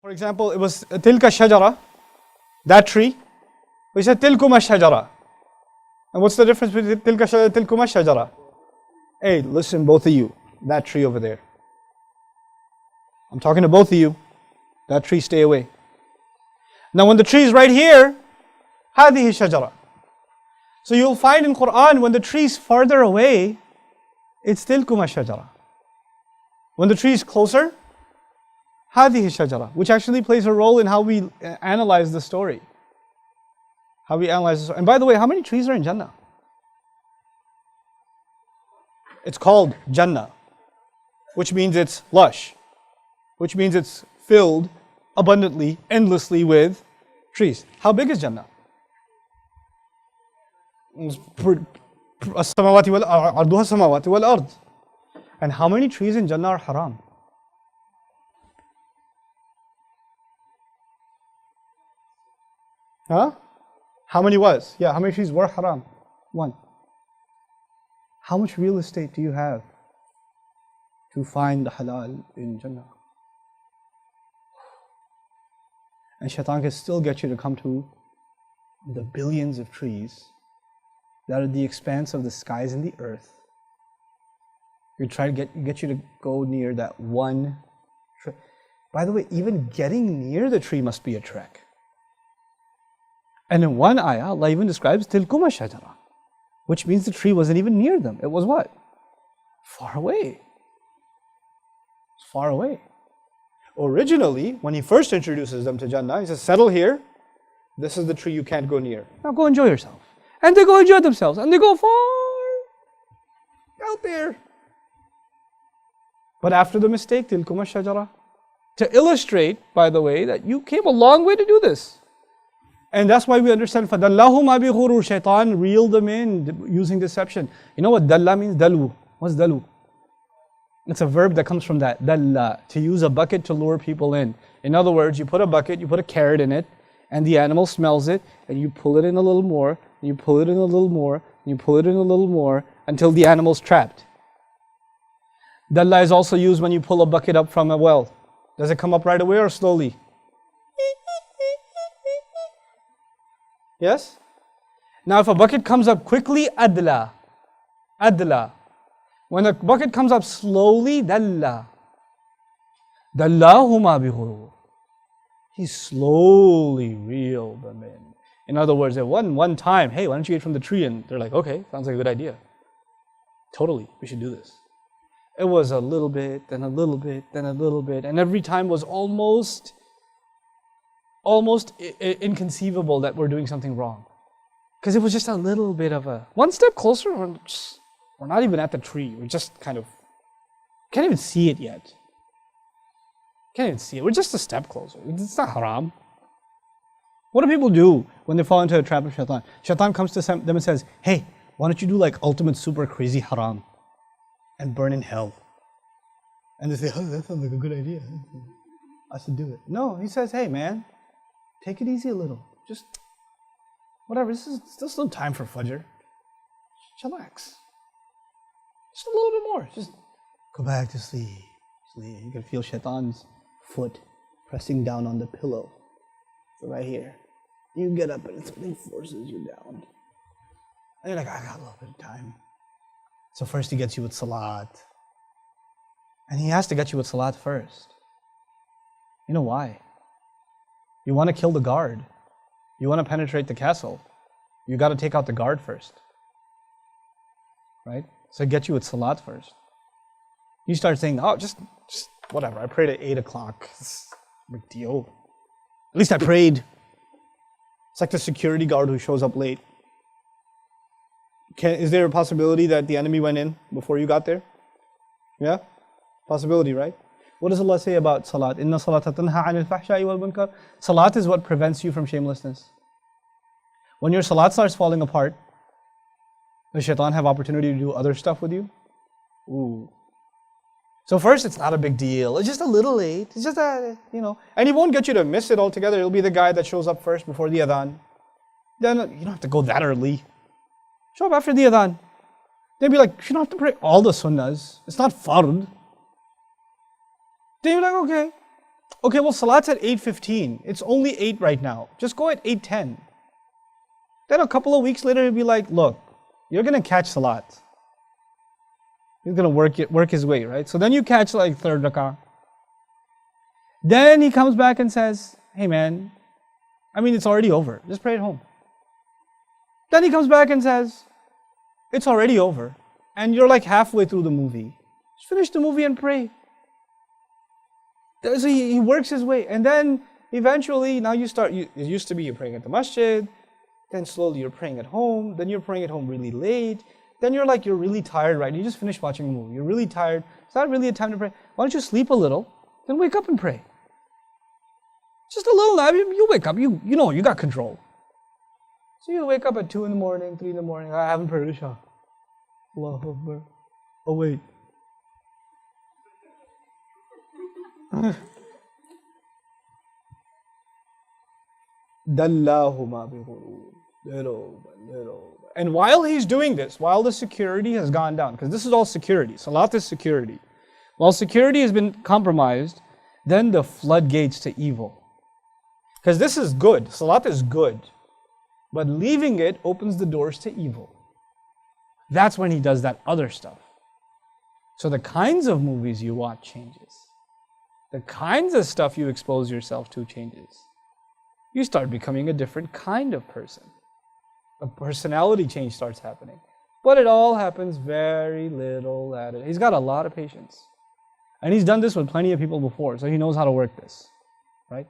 For example, it was tilka shajara, that tree. We said tilkuma shajara. And what's the difference between tilka shajara and tilkuma shajara? Hey, listen, both of you, that tree over there. I'm talking to both of you. That tree, stay away. Now when the tree is right here, هذه shajara. So you'll find in Quran when the tree is farther away, it's tilkuma shajara. When the tree is closer, هذه shajara, which actually plays a role in how we analyze the story. How we analyze the story. And by the way, how many trees are in Jannah? It's called Jannah, which means it's lush, which means it's filled abundantly, endlessly with trees. How big is Jannah? السماوات عرضها السماوات والأرض. And how many trees in Jannah are haram? Huh? How many was? Yeah, how many trees were haram? One. How much real estate do you have to find the halal in Jannah? And Shaitan can still get you to come to the billions of trees that are the expanse of the skies and the earth. You try to get you to go near that one tree. By the way, even getting near the tree must be a trek. And in one ayah, Allah even describes tilkuma shajara, which means the tree wasn't even near them. It was what? Far away. It's far away. Originally, when he first introduces them to Jannah, he says, settle here. This is the tree you can't go near. Now go enjoy yourself. And they go enjoy themselves. And they go far out there. But after the mistake, tilkuma shajara, to illustrate, by the way, that you came a long way to do this. And that's why we understand, فَدَلَّهُمَا بِغُرُورٍ. Shaitan reeled them in using deception. You know what dalla means? Dalu. What's dalu? It's a verb that comes from that. Dalla. To use a bucket to lure people in. In other words, you put a bucket, you put a carrot in it, and the animal smells it, and you pull it in a little more, and you pull it in a little more, and you pull it in a little more, until the animal's trapped. Dalla is also used when you pull a bucket up from a well. Does it come up right away or slowly? Yes? Now if a bucket comes up quickly, adla. Adla. When a bucket comes up slowly, dalla. Dallahuma bighurur. He slowly reeled them in. In other words, at one time, hey, why don't you eat from the tree? And they're like, okay, sounds like a good idea. Totally, we should do this. It was a little bit, then a little bit, then a little bit. And every time was almost inconceivable that we're doing something wrong. Because it was just a little bit of a, one step closer, we're not even at the tree. We're just kind of, can't even see it yet. Can't even see it. We're just a step closer. It's not haram. What do people do when they fall into a trap of shaitan? Shaitan comes to them and says, hey, why don't you do like ultimate super crazy haram and burn in hell? And they say, oh, that sounds like a good idea. I should do it. No, he says, hey man, take it easy a little. Just, whatever, this is still time for Fajr. Chillax. Just a little bit more. Just go back to sleep. You can feel Shaitan's foot pressing down on the pillow. So right here. You get up and something forces you down. And you're like, I got a little bit of time. So first he gets you with salat. And he has to get you with salat first. You know why? You want to kill the guard. You want to penetrate the castle. You got to take out the guard first. Right? So get you with salat first. You start saying, oh, just whatever. I prayed at 8 o'clock. It's a big deal. At least I prayed. It's like the security guard who shows up late. Is there a possibility that the enemy went in before you got there? Yeah? Possibility, right? What does Allah say about salat? Inna salata tanha anil fahsha'i wal munkar. Salat is what prevents you from shamelessness. When your salat starts falling apart, does shaitan have opportunity to do other stuff with you? Ooh. So first, it's not a big deal. It's just a little late. It's just a, and he won't get you to miss it altogether. It'll be the guy that shows up first before the adhan. Then you don't have to go that early. Show up after the adhan. They'll be like, you don't have to pray all the sunnahs. It's not fard. Then you're like, okay, Okay, well, Salat's at 8:15. It's only 8 right now. Just go at 8:10. Then a couple of weeks later, he'll be like, look, you're going to catch Salat. He's going to work his way, right? So then you catch like third rak'ah. Then he comes back and says, hey man, it's already over. Just pray at home. Then he comes back and says, it's already over. And you're like halfway through the movie. Just finish the movie and pray. So he works his way. And then eventually, now it used to be you're praying at the masjid. Then slowly you're praying at home. Then you're praying at home really late. Then you're really tired, right? You just finished watching a movie. You're really tired. It's not really a time to pray. Why don't you sleep a little, then wake up and pray. Just a little nap, you wake up. You know, you got control. So you wake up at 2 in the morning, 3 in the morning. I haven't prayed Isha. Allahu Akbar. Oh wait. Dallahuma bi ghurur. Little. And while he's doing this, while the security has gone down, because this is all security, Salat is security. While security has been compromised, then the floodgates to evil. Because this is good, Salat is good. But leaving it opens the doors to evil. That's when he does that other stuff. So the kinds of movies you watch changes. The kinds of stuff you expose yourself to changes. You start becoming a different kind of person. A personality change starts happening. But it all happens very little at it. He's got a lot of patience. And he's done this with plenty of people before, so he knows how to work this, right?